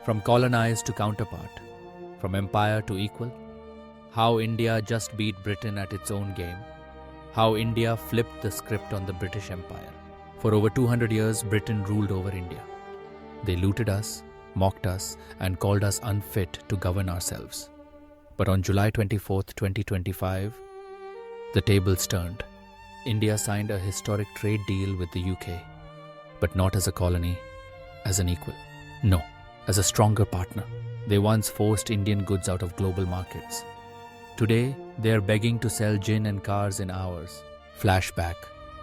From colonized to counterpart, from empire to equal, how India just beat Britain at its own game, how India flipped the script on the British Empire. For over 200 years, Britain ruled over India. They looted us, mocked us, and called us unfit to govern ourselves. But on July 24th, 2025, the tables turned. India signed a historic trade deal with the UK, but not as a colony, as an equal. No, as a stronger partner. They once forced Indian goods out of global markets. Today, they are begging to sell gin and cars in ours. Flashback,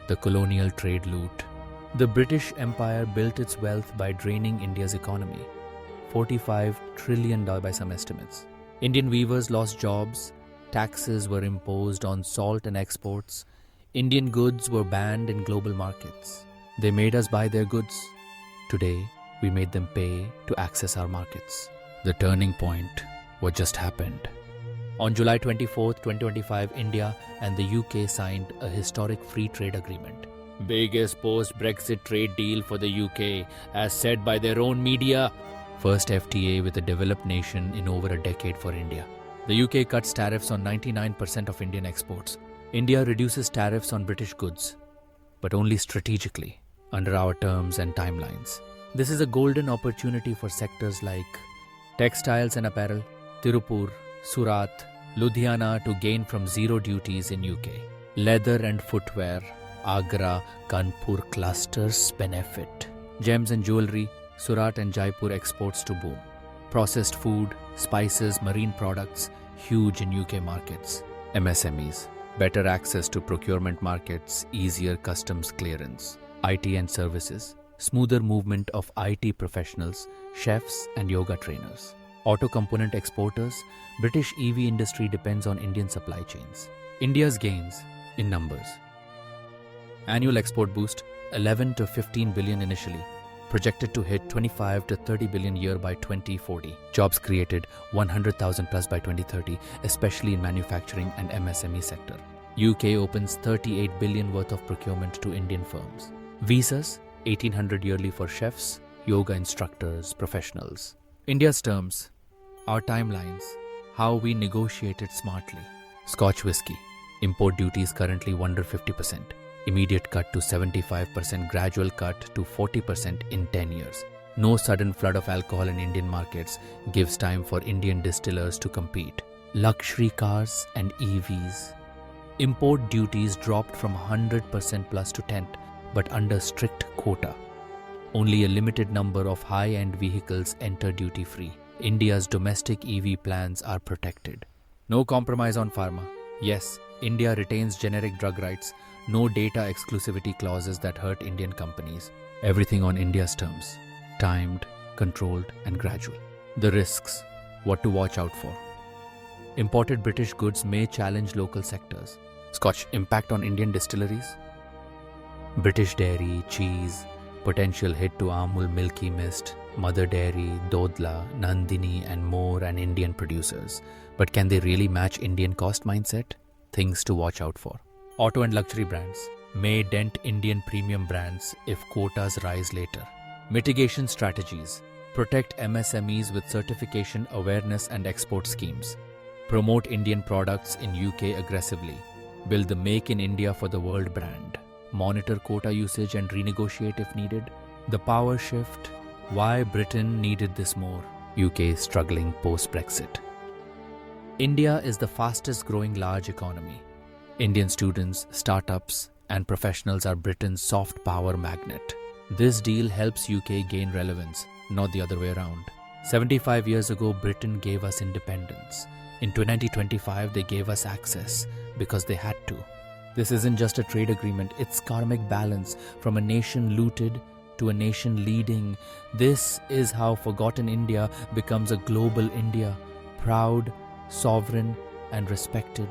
the colonial trade loot. The British Empire built its wealth by draining India's economy. $45 trillion by some estimates. Indian weavers lost jobs. Taxes were imposed on salt and exports. Indian goods were banned in global markets. They made us buy their goods. Today, we made them pay to access our markets. The turning point, what just happened. On July 24th, 2025, India and the UK signed a historic free trade agreement. Biggest post-Brexit trade deal for the UK, as said by their own media. First FTA with a developed nation in over a decade for India. The UK cuts tariffs on 99% of Indian exports. India reduces tariffs on British goods, but only strategically, under our terms and timelines. This is a golden opportunity for sectors like textiles and apparel, Tirupur, Surat, Ludhiana to gain from zero duties in UK. Leather and footwear, Agra, Kanpur clusters benefit. Gems and jewelry, Surat and Jaipur exports to boom. Processed food, spices, marine products, huge in UK markets. MSMEs, better access to procurement markets, easier customs clearance. IT and services, smoother movement of IT professionals, chefs and yoga trainers. Auto component exporters, British EV industry depends on Indian supply chains. India's gains in numbers. Annual export boost, 11 to 15 billion initially, projected to hit 25 to 30 billion year by 2040. Jobs created 100,000 plus by 2030, especially in manufacturing and MSME sector. UK opens 38 billion worth of procurement to Indian firms. Visas, 1800 yearly for chefs, yoga instructors, professionals. India's terms, our timelines, how we negotiated smartly. Scotch whisky, import duties currently under 50%. Immediate cut to 75%, gradual cut to 40% in 10 years. No sudden flood of alcohol in Indian markets, gives time for Indian distillers to compete. Luxury cars and EVs. Import duties dropped from 100% plus to 10%, but under strict quota. Only a limited number of high-end vehicles enter duty-free. India's domestic EV plans are protected. No compromise on pharma. Yes, India retains generic drug rights. No data exclusivity clauses that hurt Indian companies. Everything on India's terms. Timed, controlled, and gradual. The risks. What to watch out for. Imported British goods may challenge local sectors. Scotch impact on Indian distilleries. British dairy, cheese, potential hit to Amul Milky Mist, Mother Dairy, Dodla, Nandini, and more and Indian producers. But can they really match Indian cost mindset? Things to watch out for. Auto and luxury brands may dent Indian premium brands if quotas rise later. Mitigation strategies. Protect MSMEs with certification, awareness and export schemes. Promote Indian products in UK aggressively. Build the Make in India for the World brand. Monitor quota usage and renegotiate if needed. The power shift. Why Britain needed this more. UK struggling post-Brexit. India is the fastest growing large economy. Indian students, startups, and professionals are Britain's soft power magnet. This deal helps UK gain relevance, not the other way around. 75 years ago, Britain gave us independence. In 2025, they gave us access because they had to. This isn't just a trade agreement, it's karmic balance from a nation looted to a nation leading. This is how forgotten India becomes a global India, proud, sovereign, and respected.